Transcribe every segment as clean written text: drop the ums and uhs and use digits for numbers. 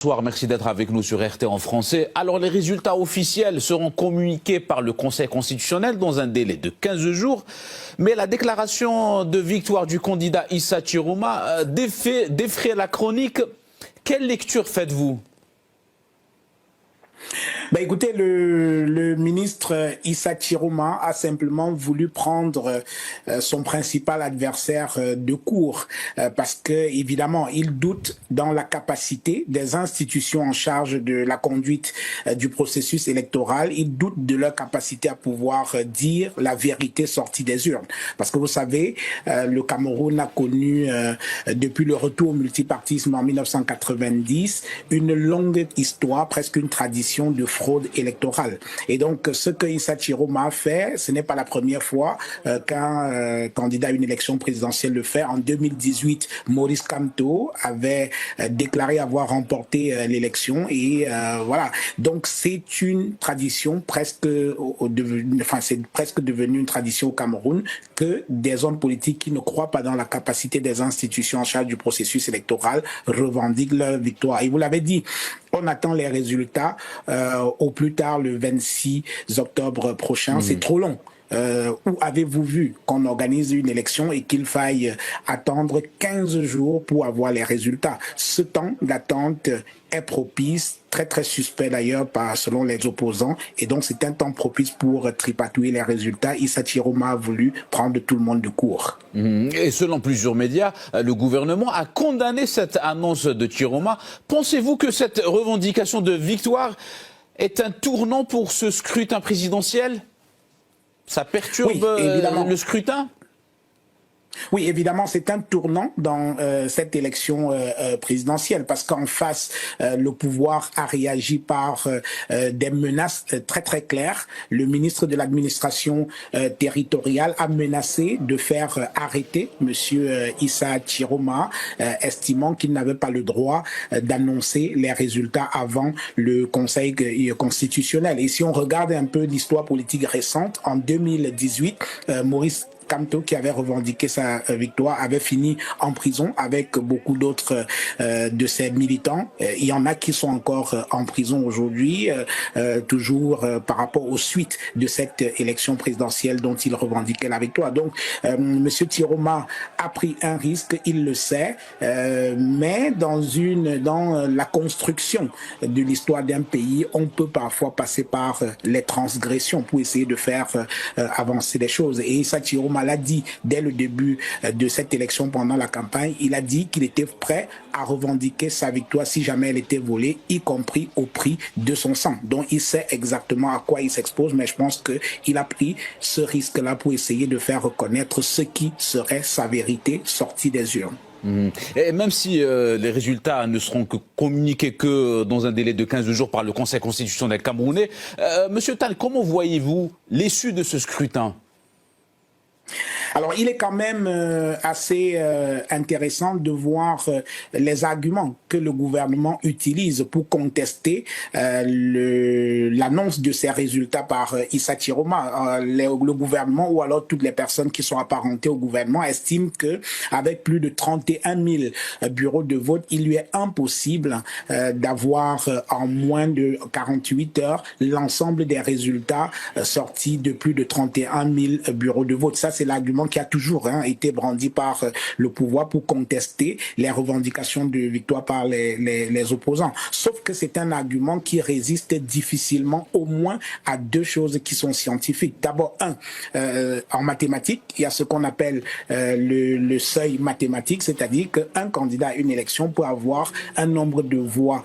Bonsoir, merci d'être avec nous sur RT en français. Alors, les résultats officiels seront communiqués par le Conseil constitutionnel dans un délai de 15 jours. Mais la déclaration de victoire du candidat Issa Chiroma défraie la chronique. Quelle lecture faites-vous ? Écoutez, le ministre Issa Chiroma a simplement voulu prendre son principal adversaire de court parce que, évidemment, il doute dans la capacité des institutions en charge de la conduite du processus électoral. Il doute de leur capacité à pouvoir dire la vérité sortie des urnes. Parce que vous savez, le Cameroun a connu, depuis le retour au multipartisme en 1990, une longue histoire, presque une tradition de fraude électorale. Et donc, ce que Issa Chiroma a fait, ce n'est pas la première fois qu'un candidat à une élection présidentielle le fait. En 2018, Maurice Kamto avait déclaré avoir remporté l'élection et voilà. Donc, c'est une tradition presque, c'est presque devenu une tradition au Cameroun que des hommes politiques qui ne croient pas dans la capacité des institutions en charge du processus électoral revendiquent leur victoire. Et vous l'avez dit, on attend les résultats au plus tard le 26 octobre prochain. C'est trop long. Où avez-vous vu qu'on organise une élection et qu'il faille attendre 15 jours pour avoir les résultats? Ce temps d'attente est propice, très très suspect d'ailleurs selon les opposants, et donc c'est un temps propice pour tripatouiller les résultats. Issa Chiroma a voulu prendre tout le monde de court. Et selon plusieurs médias, le gouvernement a condamné cette annonce de Chiroma. Pensez-vous que cette revendication de victoire est un tournant pour ce scrutin présidentiel ? Ça perturbe le scrutin ? Oui, évidemment, c'est un tournant dans cette élection présidentielle parce qu'en face, le pouvoir a réagi par des menaces très très claires. Le ministre de l'administration territoriale a menacé de faire arrêter monsieur Issa Chiroma, estimant qu'il n'avait pas le droit d'annoncer les résultats avant le Conseil constitutionnel. Et si on regarde un peu l'histoire politique récente, en 2018, Maurice Kamto, qui avait revendiqué sa victoire, avait fini en prison avec beaucoup d'autres de ses militants. Il y en a qui sont encore en prison aujourd'hui, toujours par rapport aux suites de cette élection présidentielle dont il revendiquait la victoire. Donc, monsieur Chiroma a pris un risque, il le sait, mais dans la construction de l'histoire d'un pays, on peut parfois passer par les transgressions pour essayer de faire avancer les choses. Et Issa Chiroma l'a dit dès le début de cette élection pendant la campagne, il a dit qu'il était prêt à revendiquer sa victoire si jamais elle était volée, y compris au prix de son sang. Donc il sait exactement à quoi il s'expose, mais je pense qu'il a pris ce risque-là pour essayer de faire reconnaître ce qui serait sa vérité sortie des urnes. Et même si les résultats ne seront communiqués que dans un délai de 15 jours par le Conseil constitutionnel camerounais, Monsieur Tall, comment voyez-vous l'issue de ce scrutin ? Alors, il est quand même assez intéressant de voir les arguments que le gouvernement utilise pour contester l'annonce de ces résultats par Issa Chiroma. Le gouvernement ou alors toutes les personnes qui sont apparentées au gouvernement estiment que avec plus de 31 000 bureaux de vote, il lui est impossible d'avoir en moins de 48 heures l'ensemble des résultats sortis de plus de 31 000 bureaux de vote. Ça, c'est l'argument qui a toujours été brandi par le pouvoir pour contester les revendications de victoire par les opposants. Sauf que c'est un argument qui résiste difficilement au moins à deux choses qui sont scientifiques. D'abord, en mathématiques, il y a ce qu'on appelle le seuil mathématique, c'est-à-dire qu'un candidat à une élection peut avoir un nombre de voix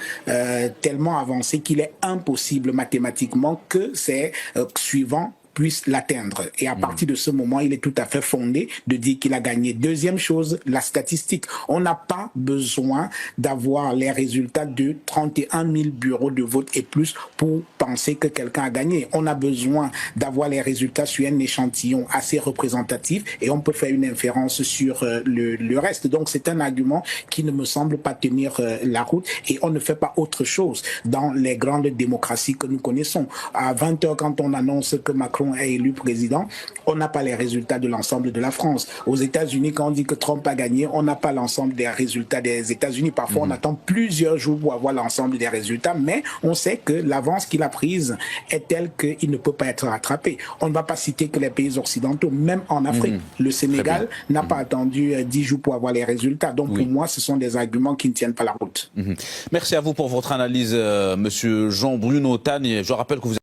tellement avancé qu'il est impossible mathématiquement que c'est suivant puisse l'atteindre. Et à partir de ce moment, il est tout à fait fondé de dire qu'il a gagné. Deuxième chose, la statistique. On n'a pas besoin d'avoir les résultats de 31 000 bureaux de vote et plus pour penser que quelqu'un a gagné. On a besoin d'avoir les résultats sur un échantillon assez représentatif et on peut faire une inférence sur le reste. Donc c'est un argument qui ne me semble pas tenir la route et on ne fait pas autre chose dans les grandes démocraties que nous connaissons. À 20h, quand on annonce que Macron Macron est élu président, on n'a pas les résultats de l'ensemble de la France. Aux États-Unis, quand on dit que Trump a gagné, on n'a pas l'ensemble des résultats des États-Unis. Parfois, on attend plusieurs jours pour avoir l'ensemble des résultats, mais on sait que l'avance qu'il a prise est telle qu'il ne peut pas être rattrapé. On ne va pas citer que les pays occidentaux, même en Afrique. Le Sénégal n'a pas attendu 10 jours pour avoir les résultats. Donc, pour moi, ce sont des arguments qui ne tiennent pas la route. Merci à vous pour votre analyse, Monsieur Jean-Bruno Tagne. Je rappelle que vous